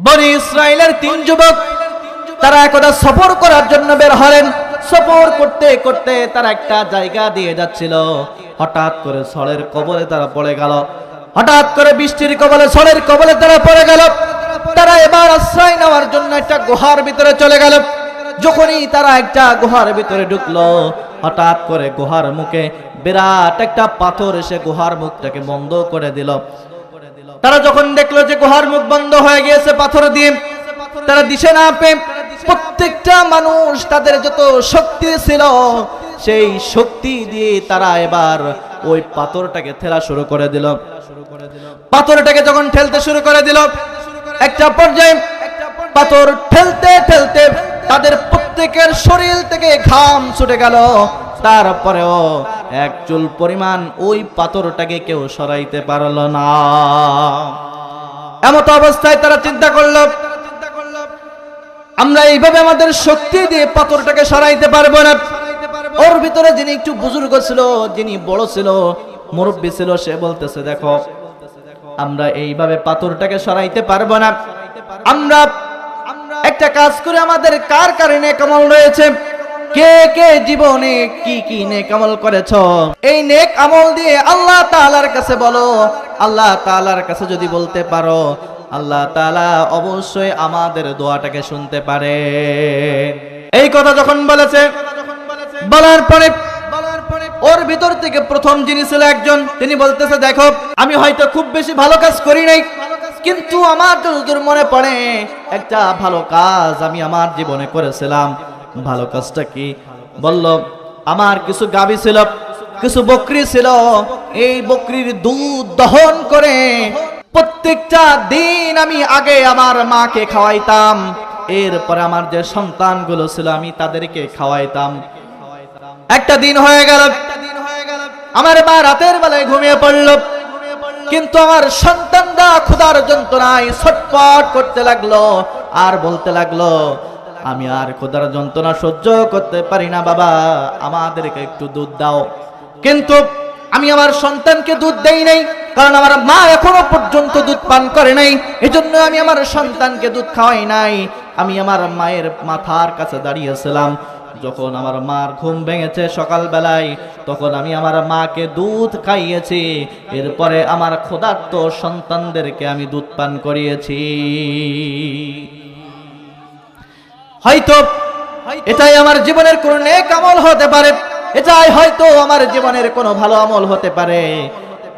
বনি ইসরাইলের 3 যুবক তারা একদা সফর করার জন্য বের হলেন। সফর করতে করতে তারা একটা জায়গা দিয়ে যাচ্ছিল, হঠাৎ করে ঝড়ের কবলে তারা পড়ে গেল। হঠাৎ করে বৃষ্টির কবলে, ঝড়ের কবলে তারা পড়ে গেল। তারা এবার আশ্রয় নেওয়ার জন্য একটা গুহার ভিতরে চলে গেল। যখনই তারা একটা গুহার ভিতরে ঢুকলো, হঠাৎ করে গুহার মুখে বিরাট একটা পাথর এসে গুহার মুখটাকে বন্ধ করে দিল। তারা যখন দেখলো যে গুহার মুখ বন্ধ হয়ে গিয়েছে পাথর দিয়ে, তারা দিশে না পেয়ে প্রত্যেকটা মানুষ তাদের যত শক্তি ছিল সেই শক্তি দিয়ে তারা এবার ওই পাথরটাকে ঠেলা শুরু করে দিল। পাথরটাকে যখন ঠেলতে শুরু করে দিল, একটা পর্যায়ে পাথর ঠেলতে ঠেলতে তাদের প্রত্যেকের শরীর থেকে ঘাম ছুটে গেল। তারপরেও এক চুল পরিমাণ ওই পাথরটাকে কেউ সরাইতে পারল না। এমত অবস্থায় তারা চিন্তা করলো, আমরা এইভাবে আমাদের শক্তি দিয়ে পাথরটাকে সরাইতে পারবো না। ওর ভিতরে যিনি একটু বুজুর্গ ছিল, যিনি বড় ছিল, মুরব্বী ছিল, সে বলতেছে, দেখো আমরা এইভাবে পাথরটাকে সরাইতে পারবো না। আমরা একটা কাজ করে, আমাদের কার কার নেক আমল রয়েছে, কে কে জীবনে কি কি নেক আমল করেছো, এই নেক আমল দিয়ে আল্লাহ তাআলার কাছে বলো। আল্লাহ তাআলার কাছে যদি বলতে পারো, আল্লাহ তাআলা অবশ্যই আমাদের দোয়াটাকে শুনতে পারে। এই কথা যখন বলেছে, বলার পরে ওর ভিতর থেকে প্রথম যিনি ছিল একজন, তিনি বলতেছে, দেখো আমি হয়তো খুব বেশি ভালো কাজ করি নাই, কিন্তু আমার যতদূর মনে পড়ে একটা ভালো কাজ আমি আমার জীবনে করেছিলাম। ভালো কাজটা কি? বলল, আমার কিছু গাভী ছিল, কিছু বকরি ছিল। এই বকরির দুধ দহন করে প্রত্যেকটা দিন আমি আগে আমার মাকে খাওয়াইতাম, এরপরে আমার যে সন্তানগুলো ছিল আমি তাদেরকে খাওয়াইতাম। একটা দিন হয়ে গেল, আমার মা রাতের বেলায় ঘুমিয়ে পড়ল, কিন্তু আমার সন্তানরা ক্ষুধার যন্ত্রণায় ছটফট করতে লাগলো আর বলতে লাগলো, আমি আর ক্ষুধার যন্ত্রণা সহ্য করতে পারি না বাবা, আমাদেরকে একটু দুধ দাও। কিন্তু আমি আমার সন্তানকে দুধ দেই নাই, কারণ আমার মা এখনো পর্যন্ত দুধ পান করে নাই, এজন্য আমি আমার সন্তানকে দুধ খাওয়াই নাই। আমি আমার মায়ের মাথার কাছে দাঁড়িয়েছিলাম। যখন আমার মার ঘুম ভেঙেছে সকালবেলায়, তখন আমি আমার মাকে দুধ খাইয়েছি, এরপরে আমার ক্ষুধার্ত সন্তানদেরকে আমি দুধ পান করিয়েছি। হয়তো এটাই আমার জীবনের কোন নেক আমল হতে পারে, এটাই হয়তো আমার জীবনের কোনো ভালো আমল হতে পারে।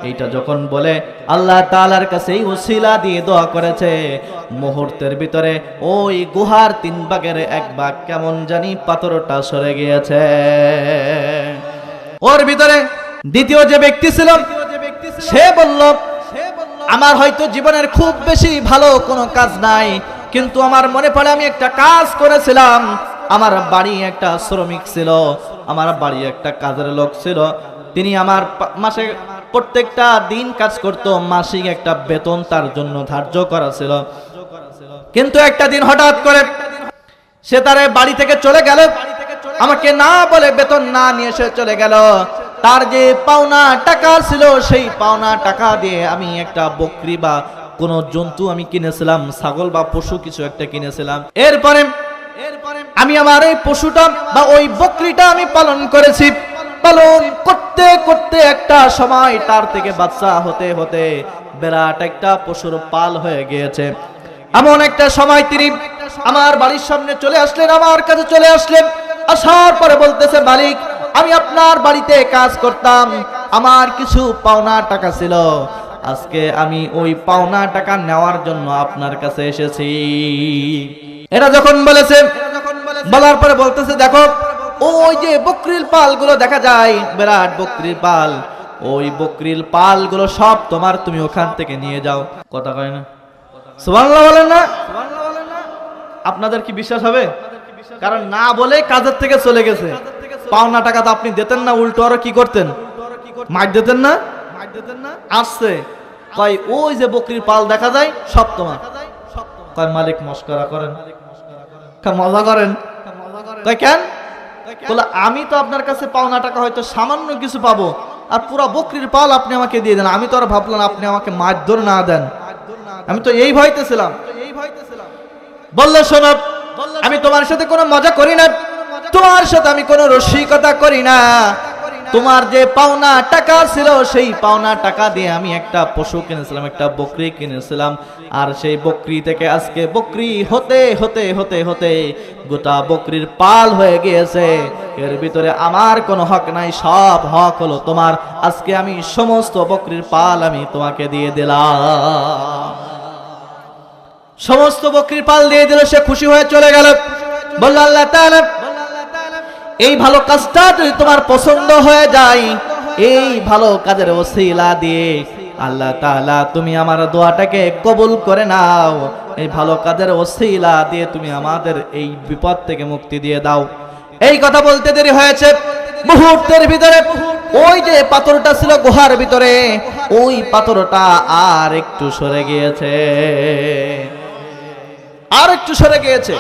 এইটা যখন বলে আল্লাহ তাআলার কাছে এই ওসিলা দিয়ে দোয়া করেছে, মুহূর্তের ভিতরে ওই গুহার 3 ভাগের 1 ভাগ কেমন জানি পাথরটা সরে গিয়েছে। ওর ভিতরে দ্বিতীয় যে ব্যক্তি ছিল, সে বলল, আমার হয়তো জীবনের খুব বেশি ভালো কোনো কাজ নাই, কিন্তু আমার মনে পড়ে আমি একটা কাজ করেছিলাম। আমার বাড়ি একটা শ্রমিক ছিল, আমার বাড়ি একটা কাজের লোক ছিল, তিনি আমার মাসে প্রত্যেকটা দিন কাজ করতো, মাসিক একটা বেতন তার জন্য ধার্য করা ছিল। কিন্তু একটা দিন হঠাৎ করে সে তার বাড়ি থেকে চলে গেল, আমাকে না বলে বেতন না নিয়ে সে চলে গেল। তার যে পাওনা টাকা ছিল, সেই পাওনা টাকা দিয়ে আমি একটা বকরি বা কোনো জন্তু আমি কিনেছিলাম, ছাগল বা পশু কিছু একটা কিনেছিলাম। এরপরে আমি আমার এই পশুটা বা ওই বকরিটা আমি পালন করেছি। পালন করতে করতে একটা সময় তার থেকে বাচ্চা হতে হতে বিরাট একটা পশুর পাল হয়ে গিয়েছে। এমন একটা সময় তিনি আমার বাড়ির সামনে চলে আসলেন, আমার কাছে চলে আসলেন। আসার পরে বলতেছে, মালিক আমি আপনার বাড়িতে কাজ করতাম, আমার কিছু পাওনা টাকা ছিল, আজকে আমি ওই পাওনা টাকা নেওয়ার জন্য আপনার কাছে এসেছি। এটা যখন বলেছে, বলার পরে বলতেছে, দেখো ওই যে বকরির পালগুলো দেখা যায়, বিরাট বকরির পাল, ওই বকরির পালগুলো সব তোমার, তুমি ওখান থেকে নিয়ে যাও। কথা কয় না? সুবহানাল্লাহ বলেন না? আপনাদের কি বিশ্বাস হবে? কারণ না বলে কাজের থেকে চলে গেছে। পাওনা টাকা তো আপনি দিতেন না, উল্টো আরো কি করতেন? মার দিতেন না? আসছে কয় ওই যে বকরির পাল দেখা যায় সব তোমার। কয় মালিক মস্করা করেন, মজা করেন। কয় কেন? বলে আমি তো আপনার কাছে পাওনা টাকা হয়তো সামান্য কিছু পাবো, আর পুরা বকরির পাল আপনি আমাকে দিয়ে দেন। আমি তো আর ভাবলাম আপনি আমাকে মারধর না দেন, আমি তো এই ভয়তে ছিলাম। বলল শোনো, আমি তোমার সাথে কোনো মজা করি না, তোমার সাথে আমি কোনো রসিকতা করি না। তোমার যে পাওনা টাকা ছিল সেই পাওনা টাকা দিয়ে আমি একটা পশু কিনেছিলাম, একটা বকরি কিনেছিলাম। আর সেই বকরি থেকে আজকে বকরি হতে হতে হতে হতে গোটা বকরির পাল হয়ে গিয়েছে। এর ভিতরে আমার কোনো হক নাই, সব হক হলো তোমার। আজকে আমি সমস্ত বকরির পাল আমি তোমাকে দিয়ে দিলাম। সমস্ত বকরির পাল দিয়ে দিল, সে খুশি হয়ে চলে গেল। বলল আল্লাহ তাআলা, এই ভালো কাজটা যদি তোমার পছন্দ হয়ে যায়, এই ভালো কাজের ওসিলা দিয়ে আল্লাহ তাআলা তুমি আমার দোয়াটাকে কবুল করে নাও। এই ভালো কাজের ওসিলা দিয়ে তুমি আমাদের এই বিপদ থেকে মুক্তি দিয়ে দাও। এই কথা বলতে দেরি হয়েছে, মুহূর্তের ভিতরে ওই যে পাথরটা ছিল গুহার ভিতরে, ওই পাথরটা আর একটু সরে গিয়েছে, আর একটু সরে গিয়েছে।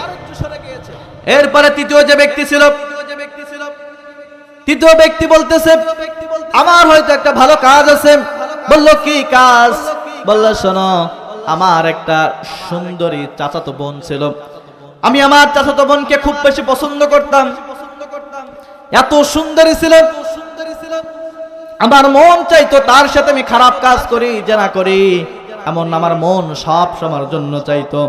এরপরে তৃতীয় যে ব্যক্তি ছিল, তৃতীয় ব্যক্তি বলতেছে আমার হয়তো একটা ভালো কাজ আছে। বলল কি কাজ? বলল শোনো, আমার একটা সুন্দরী চাচাতো বোন ছিল, আমি আমার চাচাতো বোনকে খুব বেশি পছন্দ করতাম, এত সুন্দরী ছিল, আমার মন চাইতো তার সাথে আমি খারাপ কাজ করি, জেনা করি, এমন আমার মন সব সময়ের জন্য চাইতো।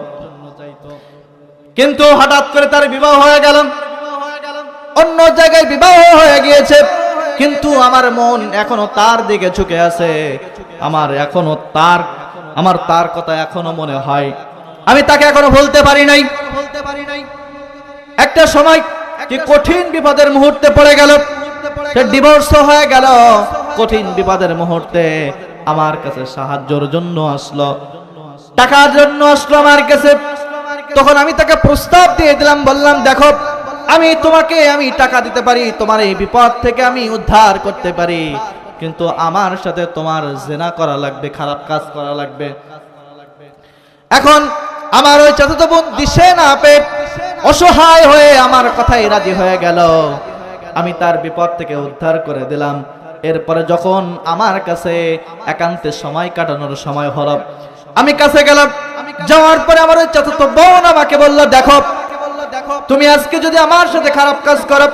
কিন্তু হঠাৎ করে তার বিবাহ হয়ে গেল, অন্য জায়গায় বিবাহ হয়ে গিয়েছে, কিন্তু আমার মন এখনো তার দিকে ঝুঁকে আছে। আমার এখনো তার কথা এখনো মনে হয়, আমি তাকে এখনো বলতে পারি নাই। একটা সময় কি কঠিন বিপদের মুহূর্তে পড়ে গেল, সে ডিভোর্স হয়ে গেল। কঠিন বিপদের মুহূর্তে আমার কাছে সাহায্যের জন্য আসলো, টাকার জন্য আসলো আমার কাছে। তখন আমি তাকে প্রস্তাব দিয়ে দিলাম, বললাম দেখো, আমি তোমাকে আমি টাকা দিতে পারি, তোমার এই বিপদ থেকে আমি উদ্ধার করতে পারি, কিন্তু আমার সাথে তোমার জিনা করা লাগবে, খারাপ কাজ করা লাগবে। এখন আমার ওই চাচাতো বোন দিশে না পেয়ে অসহায় হয়ে আমার কথাই রাজি হয়ে গেল। আমি তার বিপদ থেকে উদ্ধার করে দিলাম। এরপরে যখন আমার কাছে একান্তে সময় কাটানোর সময় হলো, আমি কাছে গেলাম। যাওয়ার পরে আমার ওই চাচাতো বোন আমাকে বলল, দেখো, তুমি আজকে যদি আমার সাথে খারাপ কাজ করো,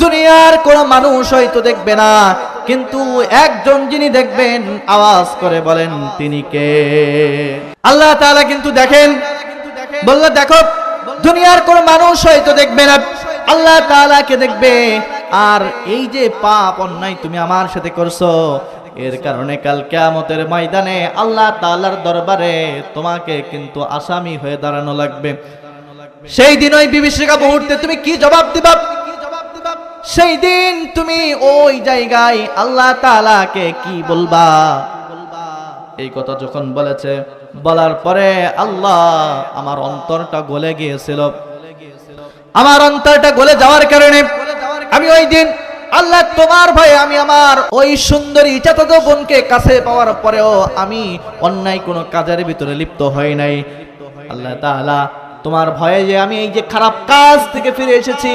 দুনিয়ার কোনো মানুষ হয়তো দেখবে না, কিন্তু একজন যিনি দেখবেন, আওয়াজ করে বলেন তিনি কে? আল্লাহ তাআলা কিন্তু দেখেন। বলল দেখো, দুনিয়ার কোনো মানুষ হয়তো দেখবে না, আল্লাহ তাআলাকে দেখবে। আর এই যে পাপ অন্যায় তুমি আমার সাথে করছো, এর কারণে কাল কিয়ামতের ময়দানে আল্লাহ তাআলার দরবারে তোমাকে কিন্তু আসামি হয়ে দাঁড়ানো লাগবে। সেই দিন ওই বিভীষিকা মুহূর্তে তুমি কি জবাব দিবা? সেই দিন তুমি ওই জায়গায় আল্লাহ তাআলাকে কি বলবা? এই কথা যখন বলেছে, বলার পরে আল্লাহ আমার অন্তরটা গলে গিয়েছিল। আমার অন্তরটা গলে যাওয়ার কারণে আমি ওই দিন আল্লাহ তোমার ভয়ে আমি আমার ওই সুন্দরী চাচাতো বোনকে কাছে পাওয়ার পরেও আমি অন্যায় কোনো কাজের ভিতরে লিপ্ত হই নাই। আল্লাহ তাআলা তোমার ভয়ে যে আমি এই যে খারাপ কাজ থেকে ফিরে এসেছি,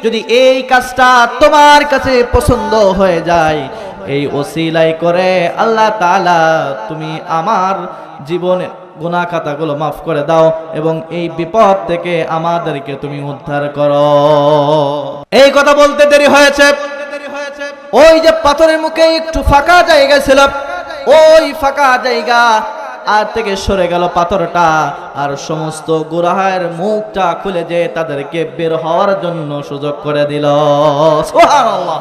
যদি এই কাজটা তোমার কাছে পছন্দ হয়ে যায়, এই ওসিলাই করে আল্লাহ তাআলা তুমি আমার জীবনে গুনাহ খাতাগুলো মাফ করে দাও এবং এই বিপদ থেকে আমাদেরকে তুমি উদ্ধার করো। এই কথা বলতে দেরি হয়েছে, ওই যে পাথরের মুখে একটু ফাঁকা জায়গা ছিল, ওই ফাঁকা জায়গা আর থেকে সরে গেল পাথরটা, আর সমস্ত গুনাহের মুখটা খুলে যে তাদেরকে বের হওয়ার জন্য সুযোগ করে দিল। সুবহানাল্লাহ।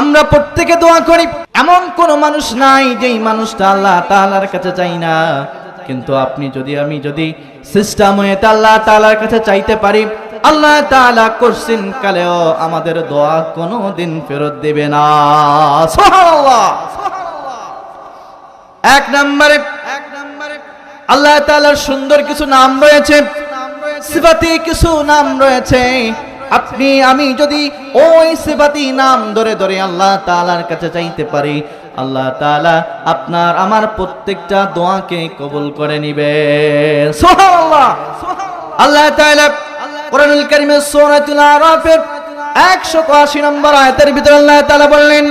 আমরা প্রত্যেকে দোয়া করি, এমন কোন মানুষ নাই যেই মানুষটা আল্লাহ তাআলার কাছে চাই না। কিন্তু আপনি যদি আমি যদি সিস্টেম হয়ে আল্লাহ তাআলার কাছে চাইতে পারি, আল্লাহ তাআলা কোশ্চিন কালেও আমাদের দোয়া কোনোদিন ফেরত দেবে না। সুবহানাল্লাহ। এক নম্বরে আল্লাহ তাআলার সুন্দর কিছু নাম রয়েছে, সিফাতি কিছু নাম রয়েছে। আপনি আমি যদি ওই সিফাতি নাম ধরে ধরে আল্লাহ তাআলার কাছে চাইতে পারি, আল্লাহ তাআলা আপনার আমার প্রত্যেকটা দোয়াকে কবুল করে নিবে। সুবহানাল্লাহ। আল্লাহ তাআলা কোরআনুল কারীমের সূরাতুল আরাফের 180 নম্বর আয়াতের ভিতরে আল্লাহ তাআলা বললেন,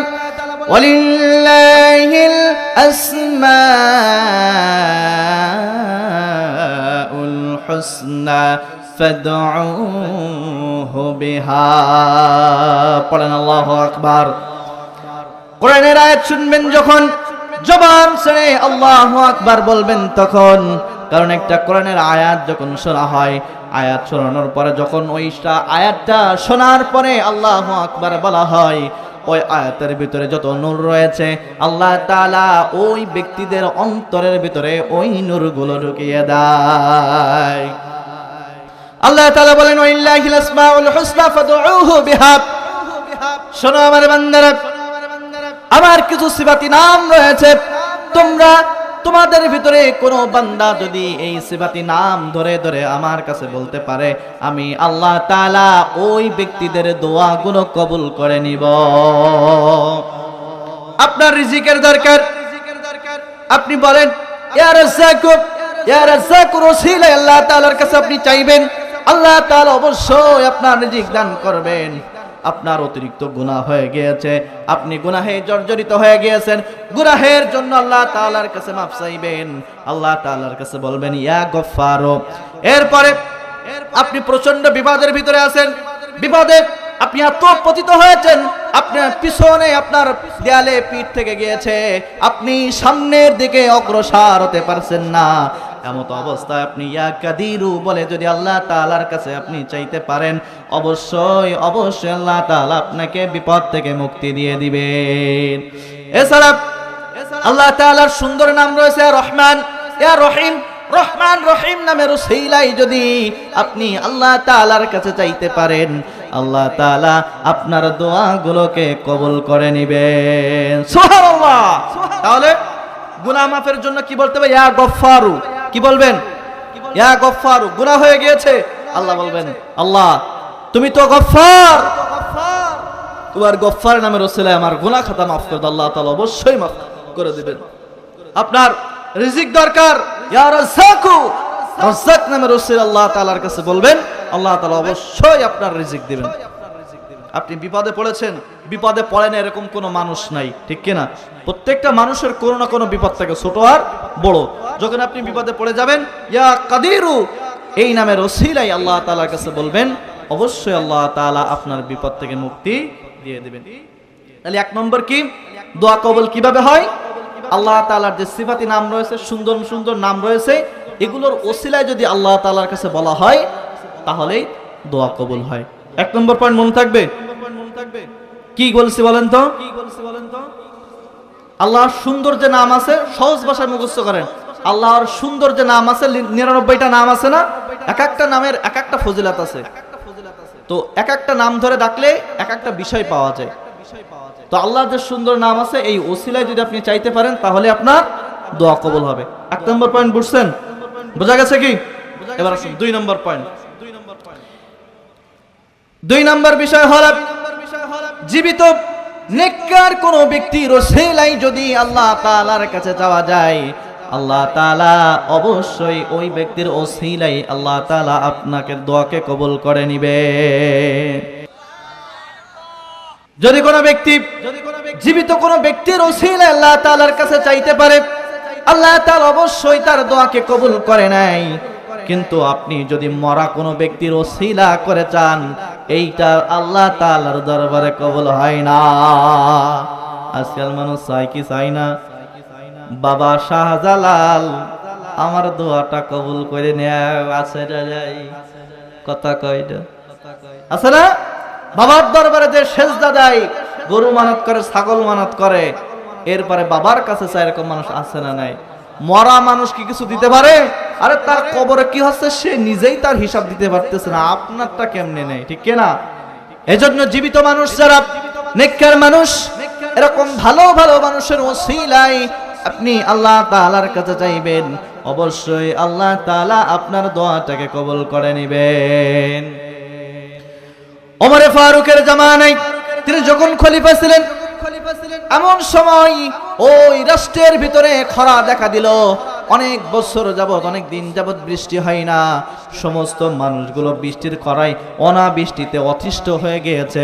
ওয়ালিল্লাহিল আসমাউল الحسنى فادعوه بها পড়েন আল্লাহু আকবার। কোরআনের আয়াত শুনবেন যখন জবান ছেড়ে আল্লাহু আকবার বলবেন তখন, কারণ একটা কোরআনের আয়াত যখন শোনা হয়, আয়াত শোনানোর পরে যখন ওইটা আয়াতটা শোনার পরে আল্লাহু আকবার বলা হয়, ওই আয়াতের ভিতরে যত নূর রয়েছে আল্লাহ তাআলা ওই ব্যক্তিদের অন্তরের ভিতরে ওই নূরগুলো ঢুকিয়ে দেয়। আল্লাহ তাআলা বলেন ওয়ালিল্লাহিল আসমাউল হুসনা ফাদউহু বিহা। শোনো আমার বান্দারা, আমার কিছু সিফাতি নাম রয়েছে, তোমরা তোমাদের ভিতরে কোনো বান্দা যদি এই সিফাতি নাম ধরে ধরে আমার কাছে বলতে পারে, আমি আল্লাহ তাআলা ওই ব্যক্তিদের দোয়াগুলো কবুল করে নিব। আপনার রিজিকের দরকার, আপনি বলেন ইয়া রাজ্জাকু, ইয়া রাজ্জাকু ওসিলা আল্লাহ তাআলার কাছে আপনি চাইবেন, আল্লাহ তাআলা অবশ্যই আপনার রিজিক দান করবেন। আপনার অতিরিক্ত গুনাহ হয়ে গিয়েছে, আপনি গুনাহে জর্জরিত হয়ে গিয়েছেন, গুনাহের জন্য আল্লাহ তাআলার কাছে মাফ চাইবেন, আল্লাহ তাআলার কাছে বলবেন ইয়া গফফার। এরপরে আপনি প্রচন্ড বিপদের ভিতরে আছেন, বিপদে আপনি এত পতিত হয়েছেন, আপনার পিছনে আপনার দেয়ালে পিঠ থেকে গিয়েছে, আপনি সামনের দিকে অগ্রসর হতে পারছেন না, এমত অবস্থায় আপনি ইয়া কাদিরু বলে যদি আল্লাহ তাআলার কাছে আপনি চাইতে পারেন, অবশ্যই অবশ্যই আল্লাহ তাআলা আপনাকে বিপদ থেকে মুক্তি দিয়ে দিবেন। এছাড়া আল্লাহ তাআলার সুন্দর নাম রয়েছে রহমান, ইয়া রহিম। রহমান রহিম নামের ওসিলাই যদি আপনি আল্লাহ তাআলার কাছে চাইতে পারেন, আল্লাহ তাআলা আপনার দোয়াগুলোকে কবুল করে নেবেন। সুবহানাল্লাহ। তাহলে গুনাহ মাফের জন্য কি বলতে হবে? ইয়া গফফারু। কি বলবেন? ইয়া গফফারু। গুনাহ হয়ে গিয়েছে, আল্লাহ বলবেন আল্লাহ তুমি তো গফফার, তোমার গফফার নামের ওসিলায় আমার গুনাহ খাতা মাফ করে দাও, আল্লাহ তাআলা অবশ্যই মাফ করে দিবেন। আপনার রিজিক দরকার, ইয়া রাজ্জাকু, রাজ্জাক নামের ওসিলায় আল্লাহ তাআলার কাছে বলবেন, আল্লাহ তাআলা অবশ্যই আপনার রিজিক দিবেন। আপনি বিপদে পড়েছেন, বিপদে পড়েন এরকম কোনো মানুষ নাই, ঠিক কিনা? প্রত্যেকটা মানুষের কোনো না কোনো বিপদ থাকে, ছোট আর বড়। যখন আপনি বিপদে পড়ে যাবেন, ইয়া কাদিরু এই নামের ওসিলায় আল্লাহ তাআলার কাছে বলবেন, অবশ্যই আল্লাহ তাআলা আপনার বিপদ থেকে মুক্তি দিয়ে দিবেন। তাহলে এক নম্বর কি, দোয়া কবুল কিভাবে হয়? আল্লাহ তাআলার যে সিফাতি নাম রয়েছে, সুন্দর সুন্দর নাম রয়েছে, এগুলোর ওসিলায় যদি আল্লাহ তাআলার কাছে বলা হয় তাহলেই দোয়া কবুল হয়। এক নম্বর পয়েন্ট মনে থাকবে। কি বলছি বলেন তো? আল্লাহর সুন্দর যে নাম আছে, সহজ ভাষায় মুখস্থ করেন। আল্লাহর সুন্দর যে নাম আছে, 99টা নাম আছে না, এক একটা নামের এক একটা ফজিলত আছে। তো এক একটা নাম ধরে ডাকলে এক একটা বিষয় পাওয়া যায়। তো আল্লাহর যে সুন্দর নাম আছে, এই ওসিলায় যদি আপনি চাইতে পারেন তাহলে আপনার দোয়া কবুল হবে। এক নম্বর পয়েন্ট বুঝছেন? বোঝা গেছে কি? এবার আসুন 2 নম্বর পয়েন্ট। 2 নম্বর বিষয় হল জীবিত নেককার কোন ব্যক্তির ওসিলায় যদি আল্লাহ তাআলার কাছে যাওয়া যায়, আল্লাহ তাআলা অবশ্যই ওই ব্যক্তির ওসিলায় আল্লাহ তাআলা আপনাকে দোয়াকে কবুল করে নিবে। যদি কোনো ব্যক্তি জীবিত কোনো ব্যক্তির ওসিলায় আল্লাহ তাআলার কাছে চাইতে পারে, আল্লাহ তাআলা অবশ্যই তার দোয়াকে কবুল করে নেয়। কিন্তু আপনি যদি মরা কোনো ব্যক্তির ওসিলা করে চান, এইটা আল্লাহ তাআলার দরবারে কবুল হয় না। আজকাল মানুষ চাই কি চাই না, বাবা শাহজালাল আমার দোয়াটা কবুল করে নেয়, আছে যাই কথা কয় না, আছে না? বাবার দরবারে যে সেজদা দেয়, গরু মানত করে, ছাগল মানত করে, এরপরে বাবার কাছে চায়, এরকম মানুষ আছে না নাই? মরা মানুষ কি কিছু দিতে পারে? আরে তার কবরে কি হচ্ছে সে নিজেই তার হিসাব দিতে পারতেছে না, আপনারটা কেমনে নেই, ঠিক না? এজন্য জীবিত মানুষ যারা নেককার মানুষ, এরকম ভালো ভালো মানুষের ওসিলায় আপনি আল্লাহ তাআলার কাছে চাইবেন, অবশ্যই আল্লাহ তাআলা আপনার দোয়াটাকে কবুল করে নেবেন। ওমর ফারুকের জামানায় তিনি যখন খলিফা ছিলেন, এমন সময় ওই রাষ্ট্রের ভিতরে খরা দেখা দিল। অনেক বছর যাবত, অনেক দিন যাবত বৃষ্টি হয় না। সমস্ত মানুষগুলো বৃষ্টির খরায় অনাবৃষ্টিতে অতিষ্ঠ হয়ে গিয়েছে।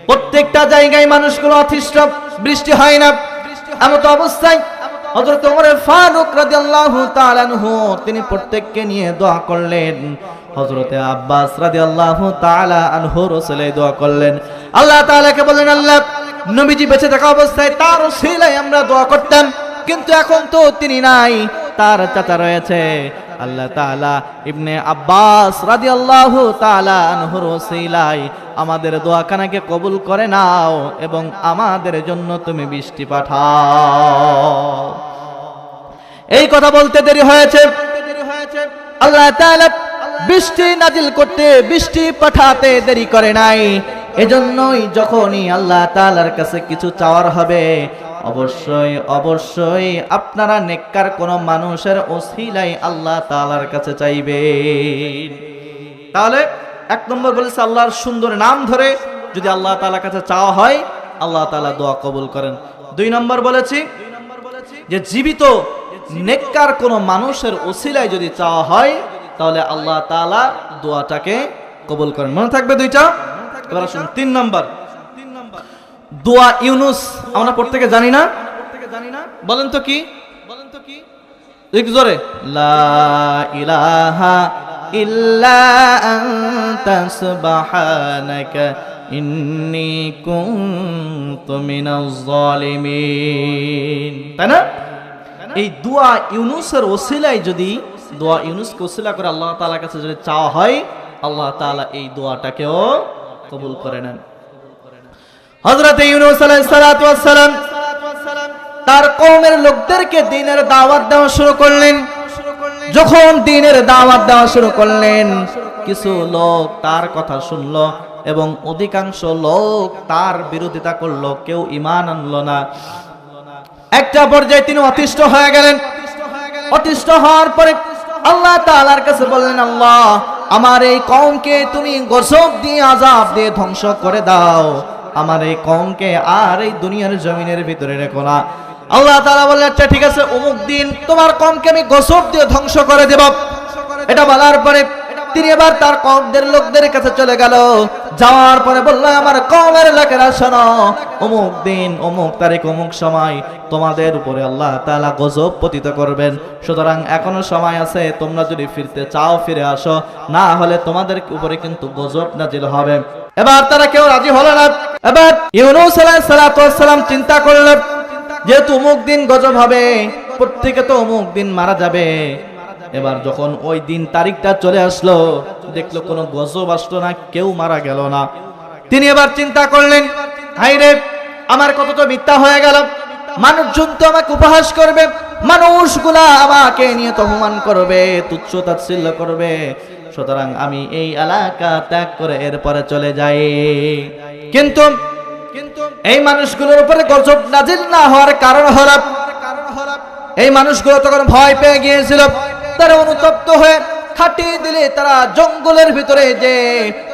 প্রত্যেকটা জায়গায় মানুষগুলো অতিষ্ঠ, বৃষ্টি হয় না। এমত অবস্থায় হযরত ওমর ফারুক রাদিয়াল্লাহু তাআলা আনহু তিনি প্রত্যেককে নিয়ে দোয়া করলেন। হযরতে আব্বাস রাদিয়াল্লাহু তাআলা আনহু রাসূলে দোয়া করলেন। আল্লাহ তাআলাকে বললেন, আল্লাহ নবীজি বেঁচে থাকা অবস্থায় তার ওসিলায় আমরা দোয়া করতাম, কিন্তু এখন তো তিনি নাই, তার চাচা রয়েছে। আল্লাহ তাআলা ইবনে আব্বাস রাদিয়াল্লাহু তাআলা আনহুর ওসিলায় আমাদের দোয়াখানাকে কবুল করে নাও এবং আমাদের জন্য তুমি বৃষ্টি পাঠাও। এই কথা বলতে দেরি হয়েছে, আল্লাহ তাআলা বৃষ্টি নাজিল করতে, বৃষ্টি পাঠাতে দেরি করে নাই। এজন্যই যখনই আল্লাহ তাআলার কাছে কিছু চাওয়ার হবে, অবশ্যই অবশ্যই আপনারা নেককার কোন মানুষের ওসিলায় আল্লাহ তাআলার কাছে চাইবেন। তাহলে এক নম্বর বলেছে আল্লাহর সুন্দর নাম ধরে যদি আল্লাহ তাআলার কাছে চাওয়া হয়, আল্লাহ তাআলা দোয়া কবুল করেন। দুই নম্বর বলেছি যে জীবিত নেককার কোন মানুষের ওসিলায় যদি চাওয়া হয়, তাহলে আল্লাহ তাআলা দোয়াটাকে কবুল করেন। মনে থাকবে দুইটা। এবার আসুন তিন নম্বর, দোয়া ইউনুস। আমরা প্রত্যেকে জানি না, বলেন তো কি? একটু জোরে, লা ইলাহা ইল্লা আনতা সুবহানাকা ইন্নী কুনতু মিনাজ জালিমিন। তাই না? এই দোয়া ইউনুসের ওসিলায় যদি দোয়া ইউনুসকে ওসিলা করে আল্লাহ তাআলার কাছে যদি চাওয়া হয়, আল্লাহ তাআলা এই দোয়াটাকেও কবুল করে নেন। হযরত ইউনূস আলাইহিস সালাতু ওয়াস সালাম তার কওমের লোকদেরকে দ্বীনের দাওয়াত দেওয়া শুরু করলেন। যখন দ্বীনের দাওয়াত দেওয়া শুরু করলেন, কিছু লোক তার কথা শুনলো এবং অধিকাংশ লোক তার বিরোধিতা করলো, কেউ ঈমান আনলো না। একটা পর্যায়ে তিনি অতিষ্ঠ হয়ে গেলেন। অতিষ্ঠ হওয়ার পরে আল্লাহ তাআলার কাছে বললেন, আল্লাহ আমার এই কওমকে তুমি গজব দিয়ে, আযাব দিয়ে ধ্বংস করে দাও, আমার এই কওমকে আর এই দুনিয়ার জমিনের ভিতরে রেখো না। আল্লাহ তাআলা বললেন, আচ্ছা ঠিক আছে, অমুক দিন তোমার কওমকে আমি গজব দিয়ে ধ্বংস করে দেব। এটা বলার পরে তিনি এবার তার কওমদের লোকদের কাছে চলে গেল। যাওয়ার পরে বলল, আমার কওমের লোকেরা শোনো, অমুক দিন অমুক তারিখ অমুক সময় তোমাদের উপরে আল্লাহ তাআলা গজব পতিত করবেন। সুতরাং এখনো সময় আছে, তোমরা যদি ফিরতে চাও ফিরে আসো, না হলে তোমাদের উপরে কিন্তু গজব নাজিল হবে। এবার তারা কেউ রাজি হলো না। এবার ইউনূস আলাইহিস সালাতু ওয়াস সালাম চিন্তা করলেন, যেহেতু অমুক দিন গজব হবে, প্রত্যেকে তো অমুক দিন মারা যাবে। এবার যখন ওই দিন তারিখটা চলে আসলো, দেখলো কোনো গজব আসলো না, কেউ মারা গেল না। তিনি এবার চিন্তা করলেন, হায়রে আমার কত তো মিথ্যা হয়ে গেল, মানুষজন তো আমাকে উপহাস করবে, মানুষগুলা আমাকে নিয়ে তো অপমান করবে, তুচ্ছ তাচ্ছিল্য করবে। সুতরাং আমি এই এলাকা ত্যাগ করে এরপরে চলে যাই। কিন্তু এই মানুষগুলোর উপরে গজব নাজিল না হওয়ার কারণ হলো, এই মানুষগুলো তখন ভয় পেয়ে গিয়েছিল। তারা অনুতপ্ত হয়ে খাটি দিলে তারা জঙ্গলের ভিতরে যে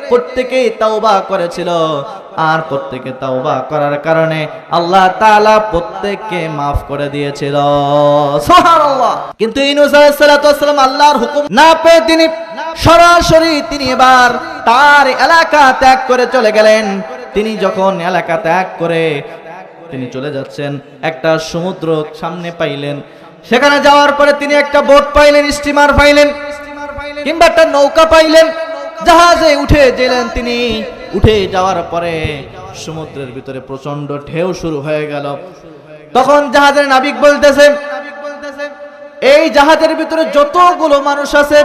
প্রত্যেকেই তাওবা করেছিল, আর প্রত্যেকে তাওবা করার কারণে আল্লাহ তাআলা প্রত্যেককে maaf করে দিয়েছিল। সুবহানাল্লাহ। কিন্তু ইউনূস আলাইহিস সালাতু ওয়াস সালাম আল্লাহর হুকুম না পেয়ে তিনি সরাসরি তিনি এবার তার এলাকা ত্যাগ করে চলে গেলেন। তিনি যখন এলাকা ত্যাগ করে তিনি চলে যাচ্ছেন, একটা সমুদ্র সামনে পাইলেন। সেখানে যাওয়ার পরে তিনি একটা বোট পাইলেন, স্টিমার পাইলেন, কিংবা একটা নৌকা পাইলেন, জাহাজে উঠে গেলেন। তিনি উঠে যাওয়ার পরে সমুদ্রের ভিতরে প্রচন্ড ঢেউ শুরু হয়ে গেল। তখন জাহাজের নাবিক বলতেছে, এই জাহাজের ভিতরে যতগুলো মানুষ আছে,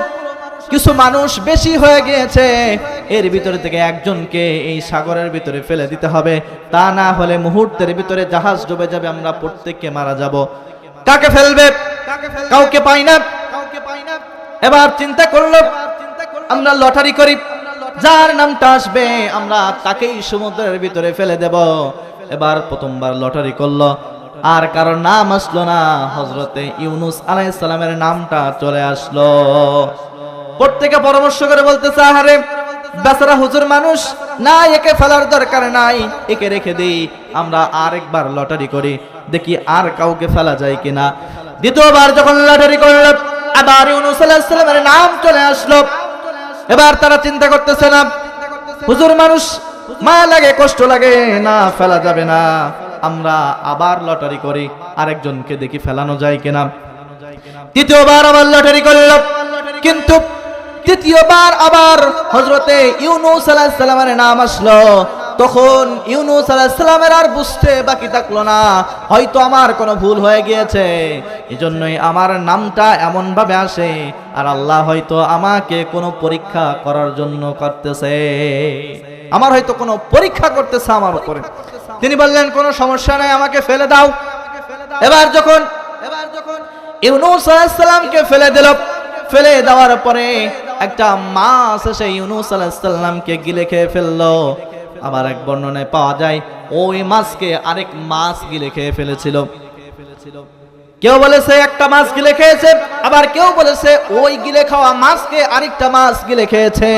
কিছু মানুষ বেশি হয়ে গিয়েছে, এর ভিতরে থেকে একজনকে এই সাগরের ভিতরে ফেলে দিতে হবে, তা না হলে মুহূর্তের ভিতরে জাহাজ ডুবে যাবে, আমরা প্রত্যেককে মারা যাব। কাকে ফেলবে? কাউকে পাই না। এবার চিন্তা করলো, আমরা লটারি করি, যার নামটা আসবে আমরা তাকেই সমুদ্রের ভিতরে ফেলে দেব। এবার প্রথমবার লটারি করলো, আর কারোর নাম আসলো না, হযরতে ইউনূস আলাইহিস সালামের নামটা চলে আসলো। প্রত্যেকে পরামর্শ করে বলতেছে, আহারে বেচারা হুজুর মানুষ, না একে ফেলার দরকার নাই, একে রেখে দেই, আমরা আরেকবার লটারি করি, দেখি আর কাউকে ফেলা যায় কিনা। দ্বিতীয়বার যখন লটারি করল, আবার ইউনূস আলাইহিস সালামের নাম চলে আসলো। এবার তারা চিন্তা করতেছে, না হুজুর মানুষ, মায়া লাগে, কষ্ট লাগে, না ফেলা যাবে না। আমরা আবার লটারি করি, আরেকজনকে দেখি ফেলানো যায় কিনা। তৃতীয়বার আবার লটারি করল, কিন্তু তৃতীয়বার আবার হযরতে ইউনূস আলাইহিস সালামের নাম আসলো। তখন ইউনূস আলাইহিস সালামের আর বুঝতে বাকি থাকলো না, হয়তো আমার কোনো ভুল হয়ে গিয়েছে, এজন্যই আমার নামটা এমন ভাবে আসে, আর আল্লাহ হয়তো আমাকে কোনো পরীক্ষা করার জন্য করতেছে, আমার হয়তো কোনো পরীক্ষা করতেছে আমার উপরে। তিনি বললেন কোনো সমস্যা নাই, আমাকে ফেলে দাও। এবার যখন ইউনূস আলাইহিস সালামকে ফেলে দিল, ফেলে দেওয়ার পরে একটা মাছ এসে ইউনূস আলাইহিস সালামকে গিলে খেয়ে ফেললো। আবার এক বর্ণনায় পাওয়া যায় ওই মাছকে আরেক মাছ গিলে খেয়ে ফেলেছিল। কেউ বলেছে একটা মাছ গিলে খেয়েছে, আবার কেউ বলেছে ওই গিলে খাওয়া মাছকে আরেকটা মাছ গিলে খেয়েছে।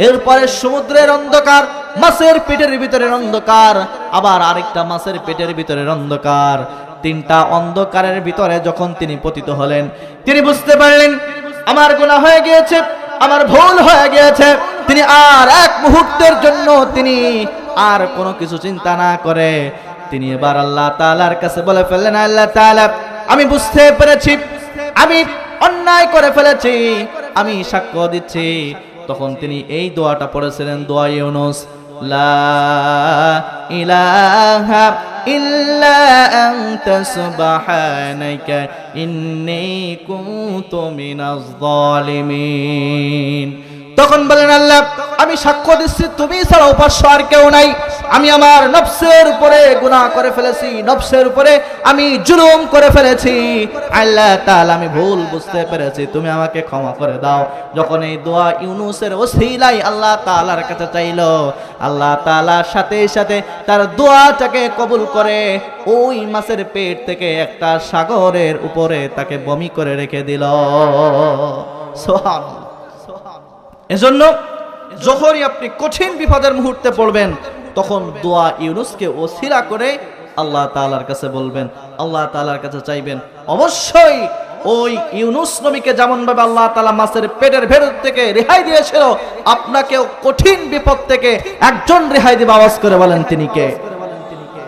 এরপরে সমুদ্রের অন্ধকার, মাছের পেটের ভিতরের অন্ধকার, আবার আরেকটা মাছের পেটের ভিতরের অন্ধকার, তিনটা অন্ধকারের ভিতরে যখন তিনি পতিত হলেন, তিনি বুঝতে পারলেন আমার গুনাহ হয়ে গিয়েছে, আমার ভুল হয়ে গিয়েছে। তিনি আর এক মুহূর্তের জন্য তিনি আর কোনো কিছু চিন্তা না করে তিনি এবার আল্লাহ তাআলার কাছে বলে ফেললেন, আল্লাহ তাআলা আমি বুঝতে পেরেছি আমি অন্যায় করে ফেলেছি, আমি সাক্ষ্য দিচ্ছি। তখন তিনি এই দোয়াটা পড়েছিলেন, দোয়া ইউনূস, লা ইলাহা ইল্লা আনতা সুবহানাকা ইন্নী কুনতু মিনাজ জালিমিন। তখন বলেন আল্লাহ আমি সাক্ষ্য দিচ্ছি তুমি ছাড়া উপাস্য আর কেউ নাই, আমি আমার নফসের উপরে গুনাহ করে ফেলেছি, নফসের উপরে আমি জুলুম করে ফেলেছি, আল্লাহ তাআলা আমি ভুল বুঝতে পেরেছি, তুমি আমাকে ক্ষমা করে দাও। যখন এই দোয়া ইউনূসের ওসিলায় আল্লাহ তাআলার কাছে চাইলো, আল্লাহ তাআলার সাথে সাথে তার দোয়াটাকে কবুল করে ওই মাছের পেট থেকে একটা সাগরের উপরে তাকে বমি করে রেখে দিল। সুবহানাল্লাহ। এজন্য যখনই আপনি কঠিন বিপদের মুহূর্তে পড়বেন, তখন দোয়া ইউনূসকে ওসিলা করে আল্লাহ তাআলার কাছে বলবেন, আল্লাহ তাআলার কাছে চাইবেন। অবশ্যই ওই ইউনূস নবীকে যেমন ভাবে আল্লাহ তাআলা মাছের পেটের ভেতর থেকে রেহাই দিয়েছিল, আপনাকেও কঠিন বিপদ থেকে একজন রেহাই দিবে। আওয়াজ করে বলেন তিনি কে?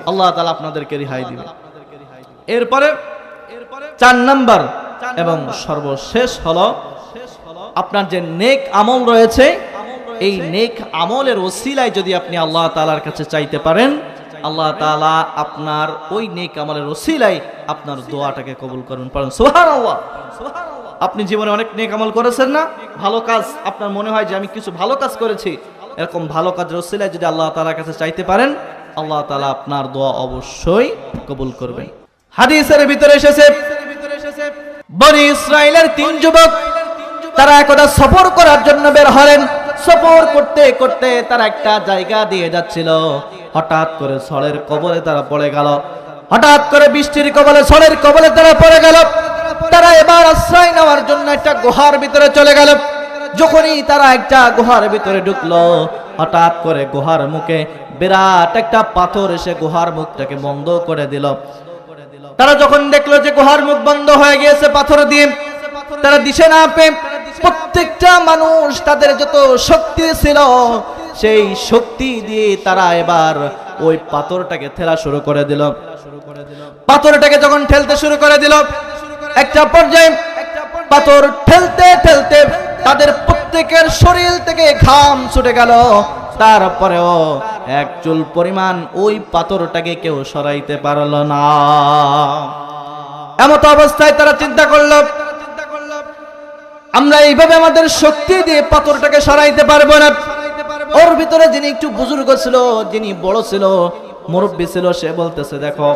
আল্লাহ তাআলা আপনাদেরকে রেহাই দিবে। এরপরে 4 নাম্বার এবং সর্বশেষ হলো আপনার যে নেক আমল রয়েছে, এই নেক আমলের ওসিলায় যদি আপনি আল্লাহ তাআলার কাছে চাইতে পারেন, আল্লাহ তাআলা আপনার ওই নেক আমলের ওসিলায় আপনার দোয়াটাকে কবুল করুন। পড়ুন সুবহানাল্লাহ। আপনি জীবনে অনেক নেক আমল করেছেন না, ভালো কাজ, আপনার মনে হয় যে আমি কিছু ভালো কাজ করেছি, এরকম ভালো কাজের ওসিলায় যদি আল্লাহ তাআলার কাছে চাইতে পারেন, আল্লাহ তাআলা আপনার দোয়া অবশ্যই কবুল করবেন। হাদিসের ভিতরে এসেছে বনি ইসরাইলের 3 যুবক তারা একদা সফর করার জন্য বের হলেন। সফর করতে করতে তারা একটা জায়গা দিয়ে যাচ্ছিল, হঠাৎ করে ঝড়ের কবলে তারা পড়ে গেল, হঠাৎ করে বৃষ্টির কবলে ঝড়ের কবলে তারা পড়ে গেল। তারা এবার আশ্রয় নেওয়ার জন্য একটা গুহার ভিতরে চলে গেল। যখনই তারা একটা গুহার ভিতরে ঢুকলো, হঠাৎ করে গুহার মুখে বিরাট একটা পাথর এসে গুহার মুখটাকে বন্ধ করে দিল। তারা যখন দেখলো যে গুহার মুখ বন্ধ হয়ে গিয়েছে পাথর দিয়ে, তারা দিশে না পেয়ে প্রত্যেকটা মানুষ তাদের যত শক্তি ছিল সেই শক্তি দিয়ে তারা এবার ওই পাথরটাকে ঠেলা শুরু করে দিল। পাথরটাকে যখন ঠেলতে শুরু করে দিল, একটা পর্যায়ে পাথর ঠেলতে ঠেলতে তাদের প্রত্যেকের শরীর থেকে ঘাম ছুটে গেল। তারপরেও এক চুল পরিমাণ ওই পাথরটাকে কেউ সরাইতে পারল না। এমত অবস্থায় তারা চিন্তা করলো, আমরা এইভাবে আমাদের শক্তি দিয়ে পাথরটাকে সরাইতে পারবো না। ওর ভিতরে যিনি একটু বুজুর্গ ছিল, যিনি বড় ছিল, মুরব্বী ছিল, সে বলতেছে দেখো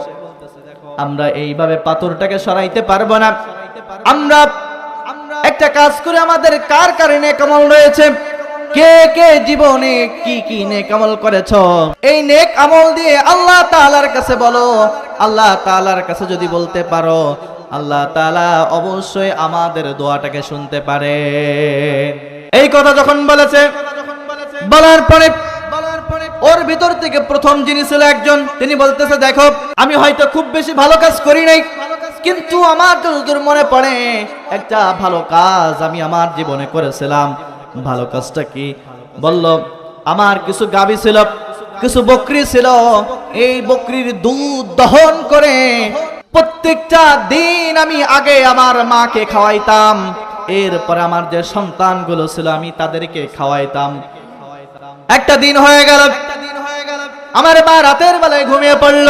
আমরা এইভাবে পাথরটাকে সরাইতে পারবো না, আমরা একটা কাজ করে আমাদের কার কার নেক আমল রয়েছে, কে কে জীবনে কি কি নেক আমল করেছো, এই নেক আমল দিয়ে আল্লাহ তাআলার কাছে বলো। আল্লাহ তাআলার কাছে যদি বলতে পারো, আল্লাহ তাআলা অবশ্যই আমাদের দোয়াটাকে শুনতে পারে। এই কথা যখন বলেছে, বলার পরে ওর ভিতর থেকে প্রথম যিনি ছিল একজন, তিনি বলতেছে দেখো আমি হয়তো খুব বেশি ভালো কাজ করি নাই, কিন্তু আমার যতদূর মনে পড়ে একটা ভালো কাজ আমি আমার জীবনে করেছিলাম। ভালো কাজটা কি? বলল আমার কিছু গাভী ছিল, কিছু বকরি ছিল, এই বকরির দুধ দহন করে প্রত্যেকটা দিন আমি আগে আমার মাকে খাওয়াইতাম, এরপরে আমার যে সন্তানগুলো ছিল আমি তাদেরকে খাওয়াইতাম। একটা দিন হয়ে গেল, আমার মা রাতের বেলায় ঘুমিয়ে পড়ল,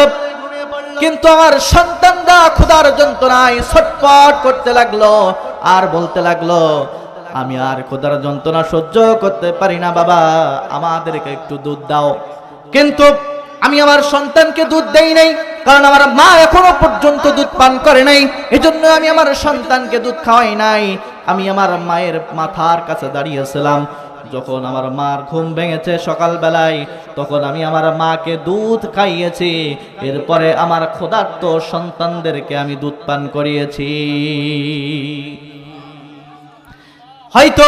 কিন্তু আমার সন্তানরা ক্ষুধার যন্ত্রণায় ছটফট করতে লাগলো আর বলতে লাগলো, আমি আর ক্ষুধার যন্ত্রণা সহ্য করতে পারি না বাবা, আমাদেরকে একটু দুধ দাও। কিন্তু আমি আমার সন্তানকে দুধ দেই নাই, কারণ আমার মা এখনো পর্যন্ত দুধ পান করে নাই, এজন্য আমি আমার সন্তানকে দুধ খাওয়াই নাই। আমি আমার মায়ের মাথার কাছে দাঁড়িয়েছিলাম। যখন আমার মার ঘুম ভেঙেছে সকালবেলায়, তখন আমি আমার মাকে দুধ খাইয়েছি, এরপরে আমার ক্ষুধার্ত সন্তানদেরকে আমি দুধ পান করিয়েছি। হয়তো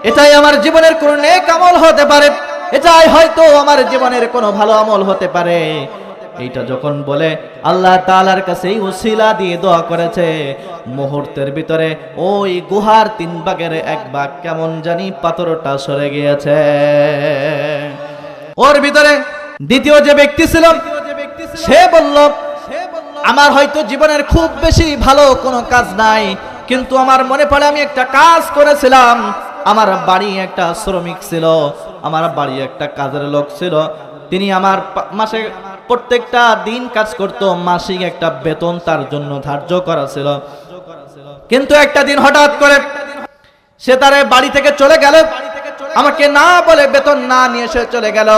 এটাই আমার জীবনের কোনো নেক আমল হতে পারে, এটাই হয়তো আমার জীবনের কোনো ভালো আমল হতে পারে। এইটা যখন বলে আল্লাহ তাআলার কাছে এই ওসিলা দিয়ে দোয়া করেছে, মুহূর্তের ভিতরে ওই গুহার 3 ভাগের 1 ভাগ কেমন জানি পাথরটা সরে গিয়েছে। ওর ভিতরে দ্বিতীয় যে ব্যক্তি ছিল সে বলল, আমার হয়তো জীবনের খুব বেশি ভালো কোনো কাজ নাই, কিন্তু আমার মনে পড়ে আমি একটা কাজ করেছিলাম। আমার বাড়ি একটা শ্রমিক ছিল, আমার বাড়ি একটা কাজের লোক ছিল, তিনি আমার মাসে প্রত্যেকটা দিন কাজ করত, মাসিক একটা বেতন তার জন্য ধার্য করা ছিল। কিন্তু একটা দিন হঠাৎ করে সে তার বাড়ি থেকে চলে গেল, আমাকে না বলে বেতন না নিয়ে সে চলে গেল।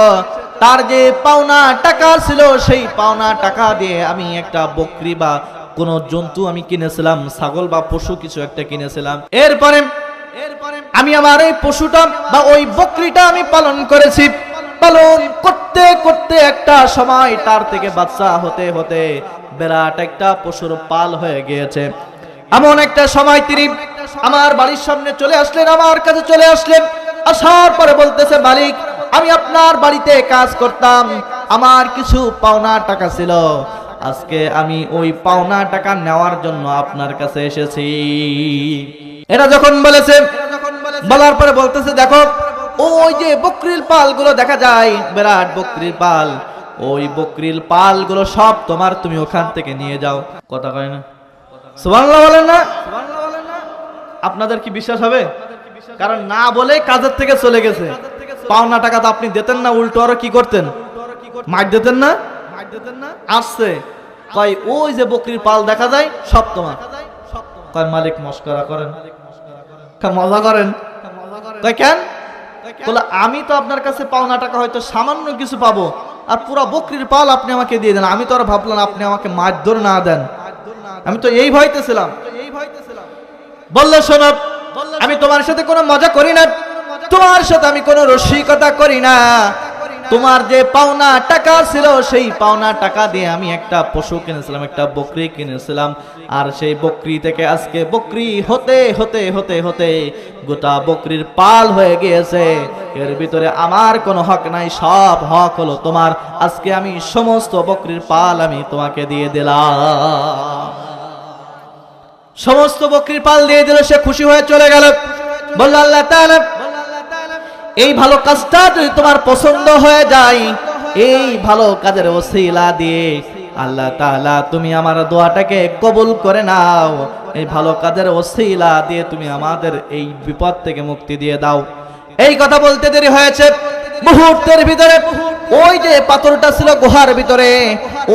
তার যে পাওনা টাকা ছিল সেই পাওনা টাকা দিয়ে আমি একটা বকরি বা কোন জন্তু আমি কিনেছিলাম, ছাগল বা পশু কিছু একটা কিনেছিলাম। এরপরে আমি আমার এই পশুটা বা ওই বকরিটা আমি পালন করেছি। পালন করতে করতে একটা সময় তার থেকে বাচ্চা হতে হতে বিরাট একটা পশুর পাল হয়ে গিয়েছে। এমন একটা সময় তিনি আমার বাড়ির সামনে চলে আসলেন, আমার কাছে চলে আসলেন। আসার পরে বলতেছে, মালিক আমি আপনার বাড়িতে কাজ করতাম, আমার কিছু পাওনা টাকা ছিল, আজকে আমি ওই পাওনা টাকা নেওয়ার জন্য আপনার কাছে এসেছি। এটা যখন বলেছে, বলার পরে বলতেছে, দেখো ওই যে বকরির পালগুলো দেখা যায়, বিরাট বকরির পাল, ওই বকরির পালগুলো সব তোমার, তুমি ওখান থেকে নিয়ে যাও। কথা কয় না? সুবহানাল্লাহ বলেন না? আপনাদের কি বিশ্বাস হবে? কারণ না বলে কাজের থেকে চলে গেছে। পাওনা টাকা তো আপনি দিতেন না, উল্টো আরো কি করতেন? মার দিতেন না? আসছে কয় ওই যে বকরির পাল দেখা যায় সব তোমার। কয় মালিক মস্করা করেন, মজা করেন। কয় কেন? বলে আমি তো আপনার কাছে পাওনা টাকা হয়তো সামান্য কিছু পাবো, আর পুরো বকরির পাল আপনি আমাকে দিয়ে দেন। আমি তো আর ভাবলাম আপনি আমাকে মারধর না দেন, আমি তো এই ভয়তে ছিলাম। বললো, শোনো আমি তোমার সাথে কোনো মজা করি না, তোমার সাথে আমি কোনো রসিকতা করি না। তোমার যে পাওনা টাকা ছিল সেই পাওনা টাকা দিয়ে আমি একটা পশু কিনেছিলাম, একটা বকরি কিনেছিলাম, আর সেই বকরি থেকে আজকে বকরি হতে হতে হতে হতে গোটা বকরির পাল হয়ে গিয়েছে। এর ভিতরে আমার কোনো হক নাই, সব হক হলো তোমার। আজকে আমি সমস্ত বকরির পাল আমি তোমাকে দিয়ে দিলাম। সমস্ত বকরির পাল দিয়ে দিল, সে খুশি হয়ে চলে গেল। বলল, আল্লাহ তাআলা এই ভালো কাজটা যদি তোমার পছন্দ হয়ে যায়, এই ভালো কাজের ওসিলা দিয়ে আল্লাহ তাআলা তুমি আমার দোয়াটাকে কবুল করে নাও। এই ভালো কাজের ওসিলা দিয়ে তুমি আমাদের এই বিপদ থেকে মুক্তি দিয়ে দাও। এই কথা বলতে দেরি হয়েছে, মুহূর্তের ভিতরে ওই যে পাথরটা ছিল গুহার ভিতরে,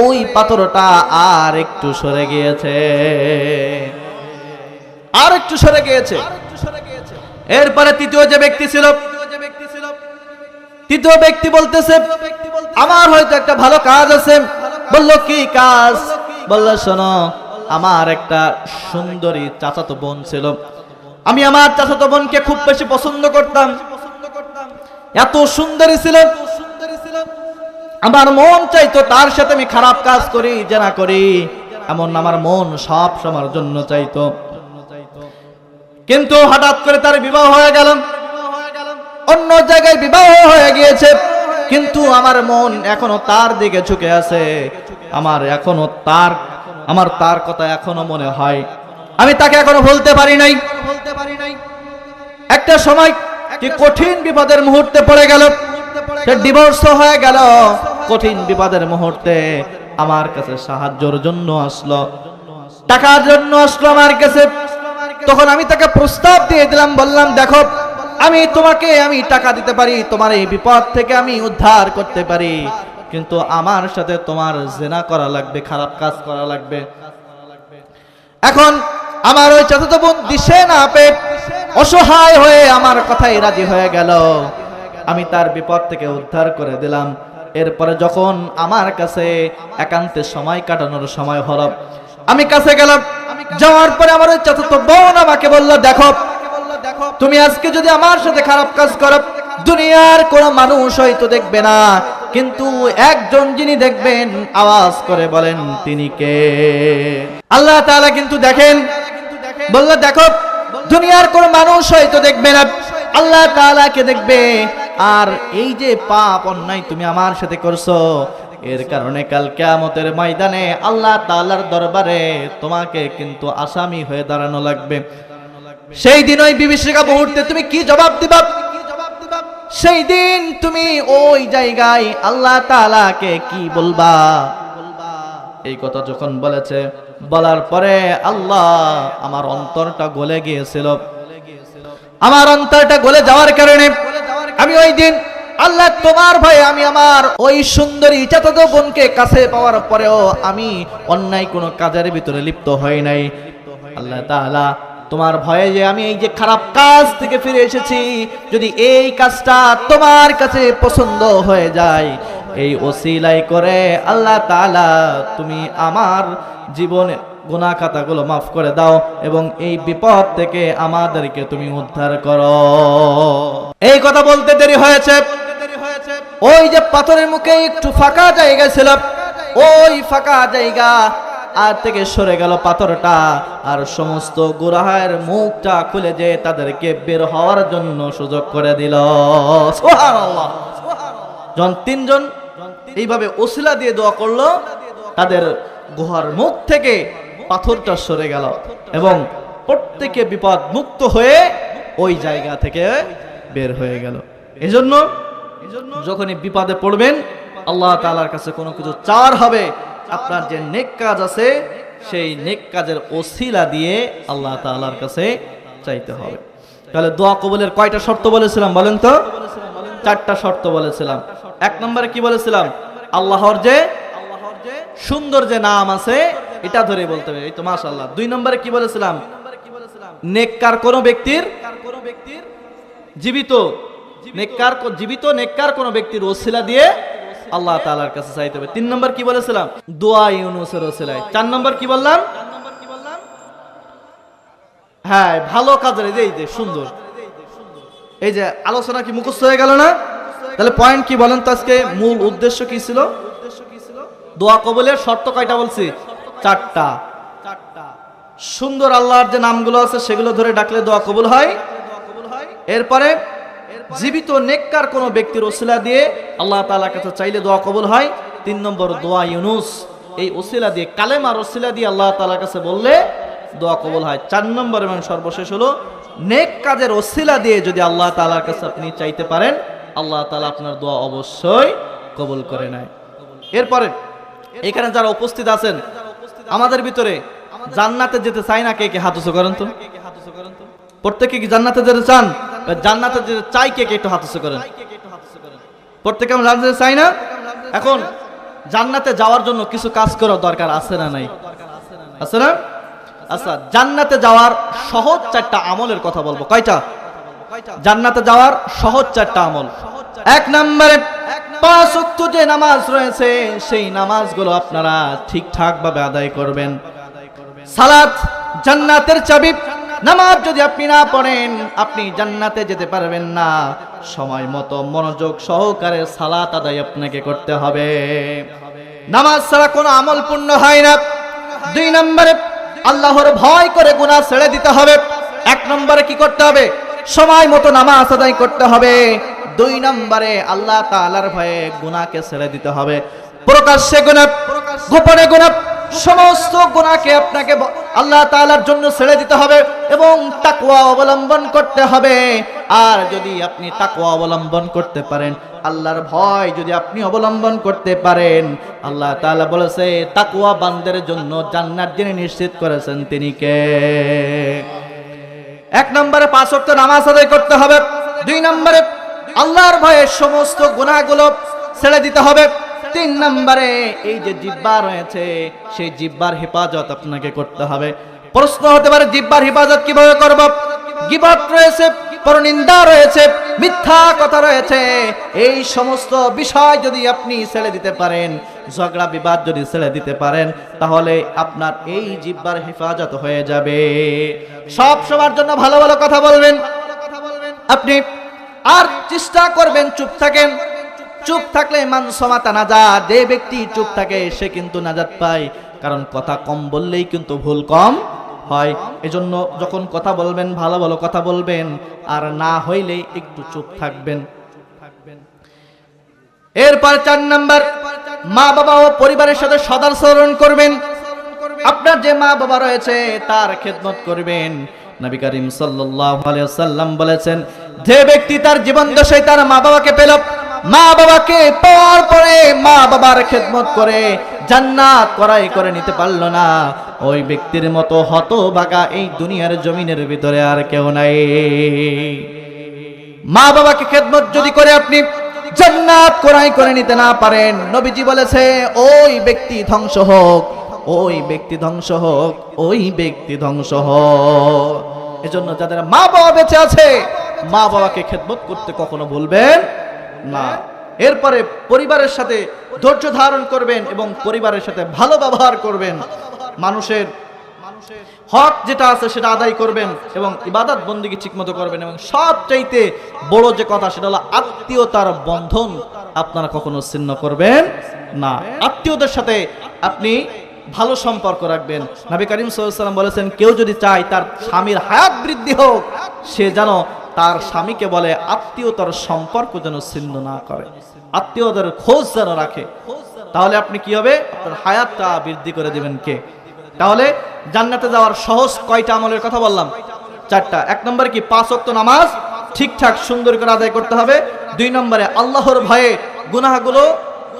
ওই পাথরটা আর একটু সরে গিয়েছে, আর একটু সরে গিয়েছে। এরপরে তৃতীয় যে ব্যক্তি ছিল, তৃতীয় ব্যক্তি বলতেছে, আমার হয়তো একটা ভালো কাজ আছে। বলল, কি কাজ? বলল, শোনো আমার একটা সুন্দরী চাচাতো বোন ছিল, আমি আমার চাচাতো বোনকে খুব বেশি পছন্দ করতাম, এত সুন্দরী ছিল, আমার মন চাইতো তার সাথে আমি খারাপ কাজ করি, জেনা করি, এমন আমার মন সব সময়ের জন্য চাইতো। কিন্তু হঠাৎ করে তার বিবাহ হয়ে গেল, অন্য জায়গায় বিবাহ হয়ে গিয়েছে, কিন্তু আমার মন এখনো তার দিকে ঝুঁকে আছে। আমার এখনো তার কথা এখনো মনে হয়, আমি তাকে এখনো ভুলতে পারি নাই। একটা সময় কি কঠিন বিপদের মুহূর্তে পড়ে গেল, সে ডিভোর্স হয়ে গেল, কঠিন বিপদের মুহূর্তে আমার কাছে সাহায্যের জন্য আসলো, টাকার জন্য আসলো আমার কাছে। তখন আমি তাকে প্রস্তাব দিয়ে দিলাম, বললাম দেখো আমি টাকা দিতে পারি, তোমার এই বিপদ থেকে আমি উদ্ধার করতে পারি, কিন্তু আমার সাথে তোমার জিনা করা লাগবে, খারাপ কাজ করা লাগবে। এখন আমার ওই চাচাতো বোন দিশে না পেয়ে অসহায় হয়ে আমার কথাই রাজি হয়ে গেল। আমি তার বিপদ থেকে উদ্ধার করে দিলাম। এরপরে যখন আমার কাছে একান্তে সময় কাটানোর সময় হলো, আমি কাছে গেলাম। যাওয়ার পরে আমার ওই চাচাতো বোন আমাকে বলল, দেখো তুমি আজকে যদি আমার সাথে খারাপ কাজ করো, দুনিয়ার কোন মানুষ হয়তো দেখবে না, কিন্তু একজন যিনি দেখবেন, আওয়াজ করে বলেন তিনি কে? আল্লাহ তাআলা কিন্তু দেখেন। বলল দেখো দুনিয়ার কোন মানুষ হয়তো দেখবে না, আল্লাহ তাআলাকে দেখবে। আর এই যে পাপ অন্যায় তুমি আমার সাথে করছো, এর কারণে কাল কিয়ামতের ময়দানে আল্লাহ তাআলার দরবারে তোমাকে কিন্তু আসামি হয়ে দাঁড়ানো লাগবে। সেই দিন ওই বিভীষিকা মুহূর্তে তুমি কি জবাব দিবা? সেই দিন তুমি ওই জায়গায় আল্লাহ তাআলাকে কি বলবা? এই কথা যখন বলেছে, বলার পরে আল্লাহ আমার অন্তরটা গলে গিয়েছিল। আমার অন্তরটা গলে যাওয়ার কারণে আমি ওই দিন আল্লাহ তোমার ভয়ে আমি আমার ওই সুন্দরী চাচাতো বোনকে কাছে পাওয়ার পরেও আমি অন্যায় কোনো কাজের ভিতরে লিপ্ত হই নাই। আল্লাহ তাআলা তোমার ভয়ে যে আমি এই যে খারাপ কাজ থেকে ফিরে এসেছি, যদি এই কাজটা তোমার কাছে পছন্দ হয়ে যায়, এই ওসিলাই করে আল্লাহ তাআলা তুমি আমার জীবনে গুনাহ খাতাগুলো মাফ করে দাও এবং এই বিপদ থেকে আমাদেরকে তুমি উদ্ধার করো। এই কথা বলতে দেরি হয়েছে। ওই যে পাথরের মুখে একটু ফাঁকা জায়গা ছিল, ওই ফাঁকা জায়গা আর থেকে সরে গেল পাথরটা, আর সমস্ত গুনাহের মুখটা খুলে যে তাদেরকে বের হওয়ার জন্য সুযোগ করে দিল। সুবহানাল্লাহ। যখন তিনজন এইভাবে ওসিলা দিয়ে দোয়া করলো, তাদের গুহার মুখ থেকে পাথরটা সরে গেল এবং প্রত্যেকে বিপদ মুক্ত হয়ে ওই জায়গা থেকে বের হয়ে গেল। এজন্য যখনই বিপদে পড়বেন, আল্লাহ তাআলার কাছে কোনো কিছু চাওয়ার হবে, আপনার যে নেক কাজ আছে সেই নেক কাজের ওসিলা দিয়ে আল্লাহ তাআলার কাছে চাইতে হবে। তাহলে দোয়া কবুলের কয়টা শর্ত বলেছিলাম বলেন তো? 4টা শর্ত বলেছিলাম। 1 নম্বরে কি বলেছিলাম? আল্লাহর যে সুন্দর যে নাম আছে এটা ধরে বলতে হবে, এই তো মাশাআল্লাহ। 2 নম্বরে কি বলেছিলাম? নেককার কোন ব্যক্তির জীবিত নেককার কোন ব্যক্তির ওসিলা দিয়ে আল্লাহ তাআলার কাছে চাইতে হবে। 3 নম্বর কি বলেছিলাম? দোয়া ইউনূসের ওসিলায়। 4 নম্বর কি বললাম? হ্যাঁ, ভালো কাজের এই যে সুন্দর, এই যে আলোচনা কি মুখস্থ হয়ে গেল না? তাহলে পয়েন্ট কি বলেন তো? আজকে মূল উদ্দেশ্য কি ছিল? দোয়া কবুলের শর্ত কয়টা বলছি? 4টা। সুন্দর আল্লাহর যে নামগুলো আছে সেগুলো ধরে ডাকলে দোয়া কবুল হয়। এরপরে জীবিত নেককার কোন ব্যক্তির ওসিলা দিয়ে আল্লাহ তাআলার কাছে চাইলে দোয়া কবুল হয়। 3 নম্বর দোয়া ইউনুস, এই ওসিলা দিয়ে কালেমার ওসিলা দিয়ে আল্লাহ তাআলার কাছে বললে দোয়া কবুল হয়। 4 নম্বর এবং সর্বশেষ হলো নেক কাজের ওসিলা দিয়ে যদি আল্লাহ তাআলার কাছে আপনি চাইতে পারেন, আল্লাহ তাআলা আপনার দোয়া অবশ্যই কবুল করে নেয়। এরপরে এখানে যারা উপস্থিত আছেন, আমাদের ভিতরে জান্নাতে যেতে চাই না কে কে? হাত উঁচু করেন তো। প্রত্যেকে কি জান্নাতে যেতে চান? জান্নাতে যেতে চাই কে কে? একটু হাত উঁচু করেন। প্রত্যেকে আমরা জান্নাতে চাই না? এখন জান্নাতে যাওয়ার জন্য কিছু কাজ করার দরকার আছে না নাই? আছে না? আচ্ছা, জান্নাতে যাওয়ার সহজ 4টা আমলের কথা বলবো। কয়টা? জান্নাতে যাওয়ার সহজ 4টা আমল। 1 নম্বরে 5 ওয়াক্ত যে নামাজ রয়েছে সেই নামাজগুলো আপনারা ঠিকঠাক ভাবে আদায় করবেন। সালাত জান্নাতের চাবি। নামাজ যদি আপনি না পড়েন, আপনি জান্নাতে যেতে পারবেন না। সময় মতো মনোযোগ সহকারে সালাত আদায় আপনাকে করতে হবে। নামাজ ছাড়া কোনো আমল পূর্ণ হয় না। 2 নম্বরে আল্লাহর ভয় করে গুনাহ ছেড়ে দিতে হবে। 1 নম্বরে কি করতে হবে? সময় মতো নামাজ আদায় করতে হবে। 2 নম্বরে আল্লাহ তাআলার ভয়ে গুনাহকে ছেড়ে দিতে হবে। প্রকাশ্যে গুনাহ, গোপনে গুনাহ সমস্ত গুনাহকে আপনাকে আল্লাহ তাআলার জন্য ছেড়ে দিতে হবে এবং তাকওয়া অবলম্বন করতে হবে। আর যদি আপনি তাকওয়া অবলম্বন করতে পারেন, আল্লাহর ভয় যদি আপনি অবলম্বন করতে পারেন, আল্লাহ তাআলা বলেছে তাকওয়া বান্দার জন্য জান্নাত যিনি নিশ্চিত করেছেন তিনি কে? এক নম্বরে 5 ওয়াক্ত নামাজ আদায় করতে হবে। 2 নম্বরে আল্লাহর ভয়ে সমস্ত গুনাহগুলো ছেড়ে দিতে হবে। 3 নম্বরে এই যে জিহ্বা রয়েছে সেই জিহ্বার হেফাজত আপনাকে করতে হবে। প্রশ্ন হতে পারে জিহ্বার হেফাজত কিভাবে করব? গীবত রয়েছে, পরনিন্দা রয়েছে, মিথ্যা কথা রয়েছে, এই সমস্ত বিষয় যদি আপনি ছেড়ে দিতে পারেন, ঝগড়া বিবাদ যদি ছেড়ে দিতে পারেন, তাহলে আপনার এই জিহ্বার হেফাজত হয়ে যাবে। সব সবার জন্য ভালো ভালো কথা বলবেন আপনি, আর চেষ্টা করবেন চুপ থাকেন। চুপ থাকলে মান সমাতা নাজাত, যে ব্যক্তি চুপ থাকে সে কিন্তু নাজাত পায়, কারণ কথা কম বললেই কিন্তু ভুল কম হয়। এজন্য যখন কথা বলবেন ভালো ভালো কথা বলবেন, আর না হইলে একটু চুপ থাকবেন। এরপর 4 নাম্বার, মা বাবা ও পরিবারের সাথে সদাচরণ করবেন। আপনার যে মা বাবা রয়েছে তার খেদমত করবেন। নবী করিম সাল্লাল্লাহু আলাইহি ওয়াসাল্লাম বলেছেন, যে ব্যক্তি তার জীবন দশায় তার মা বাবাকে পেল, মা বাবাকে পাওয়ার পরে মা বাবার খেদমত করে জান্নাত ক্রয় করে নিতে পারলো না, ওই ব্যক্তির মতো হতভাগা এই দুনিয়ার জমিনের ভিতরে আর কেউ নাই। মা বাবাকে খেদমত যদি করে আপনি জান্নাত ক্রয় করে নিতে না পারেন, নবীজি বলেছে ওই ব্যক্তি ধ্বংস হোক, ওই ব্যক্তি ধ্বংস হোক, ওই ব্যক্তি ধ্বংস হোক। এজন্য যাদের মা বাবা বেঁচে আছে, মা বাবাকে খেদমত করতে কখনো ভুলবেন না। এরপরে পরিবারের সাথে ধৈর্য ধারণ করবেন এবং পরিবারের সাথে ভালো ব্যবহার করবেন। মানুষের হক যেটা আছে সেটা আদায় করবেন এবং ইবাদত বন্দেগী ঠিকমতো করবেন। এবং সবচাইতে বড় যে কথা সেটা হলো আত্মীয়তার বন্ধন আপনারা কখনো ছিন্ন করবেন না। আত্মীয়দের সাথে আপনি ভালো সম্পর্ক রাখবেন। নবী করিম সাল্লাল্লাহু আলাইহি ওয়াসাল্লাম বলেছেন, কেউ যদি চায় তার স্বামীর হায়াত বৃদ্ধি হোক, সে যেন তার স্বামীকে বলে আত্মীয়তার সম্পর্ক যেন ছিন্ন না করে, আত্মীয়দের খোঁজ যেন রাখে। তাহলে আপনি কি হবে? আপনার হায়াতটা বৃদ্ধি করে দিবেন কে? তাহলে জান্নাতে যাওয়ার সহজ কয়টা আমলের কথা বললাম? 4টা। 1 নম্বরে কি 5 ওয়াক্ত নামাজ ঠিকঠাক সুন্দর করে আদায় করতে হবে। 2 নম্বরে আল্লাহর ভয়ে গুনাহগুলো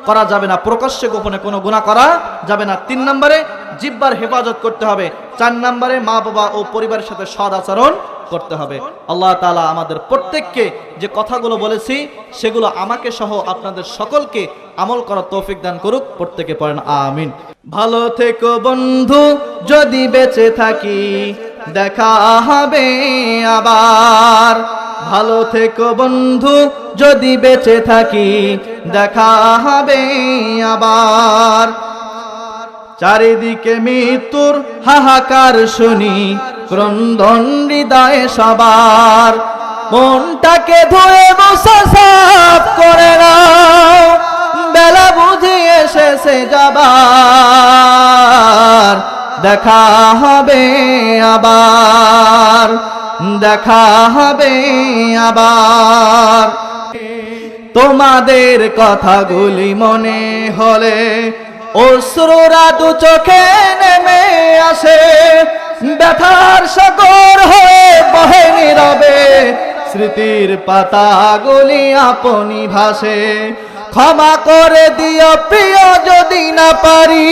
করা যাবে না, প্রকাশ্যে গোপনে কোনো গুনাহ করা যাবে না। 3 নম্বরে জিহ্বার হেফাজত করতে হবে। 4 নম্বরে মা বাবা ও পরিবারের সাথে সৎ আচরণ করতে হবে। আল্লাহ তাআলা আমাদের প্রত্যেককে যে কথাগুলো বলেছি সেগুলো আমাকে সহ আপনাদের সকলকে আমল করার তৌফিক দান করুক। প্রত্যেকে পড়েন আমিন। ভালো থেকো বন্ধু, যদি বেঁচে থাকি দেখা হবে আবার। ভালো থেকো বন্ধু, যদি বেঁচে থাকি দেখা হবে আবার। চারিদিকে মৃত্যুর হাহাকার শুনি, ক্রন্দন হৃদয়ে সবার। মনটাকে ধুয়ে মুছে সাফ করে নাও, বেলা বুঝে এসেছে যাবার। দেখা হবে আবার, দেখা হবে আবার। তোমাদের কথাগুলি মনে হলে অশ্রুরা দু চোখে নেমে আসে, ব্যথার সাগর হয়ে বহে নীরবে, স্মৃতির পাতাগুলি আপনি ভাসে। ক্ষমা করে দিও প্রিয় যদি না পারি।